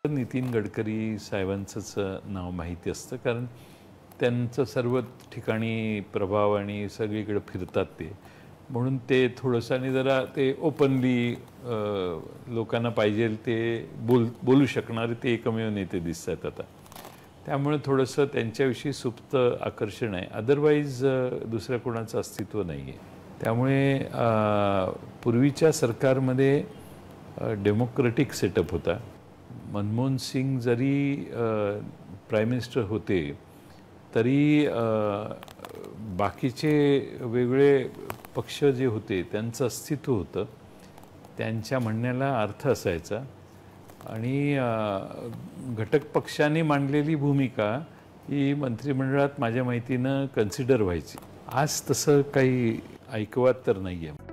नितीन गडकरी साहेबांचंच नाव माहिती असतं, कारण त्यांचं सर्व ठिकाणी प्रभाव आणि सगळीकडे फिरतात ते, म्हणून ते थोडंसं आणि जरा ते ओपनली लोकांना पाहिजे ते बोलू शकणारे ते एकमेव नेते दिसत आहेत आता. त्यामुळे थोडंसं त्यांच्याविषयी सुप्त आकर्षण आहे, अदरवाईज दुसऱ्या कोणाचं अस्तित्व नाही आहे. त्यामुळे पूर्वीच्या सरकारमध्ये डेमोक्रेटिक सेटअप होता. मनमोहन सिंग जरी प्राईम मिनिस्टर होते तरी बाकीचे वेगळे पक्ष जे होते त्यांचं अस्तित्व होतं, त्यांच्या म्हणण्याला अर्थ असायचा आणि घटक पक्षाने मांडलेली भूमिका ही मंत्रिमंडळात माझ्या माहितीनं कन्सिडर व्हायची. आज तसं काही ऐकवात तर नाही आहे.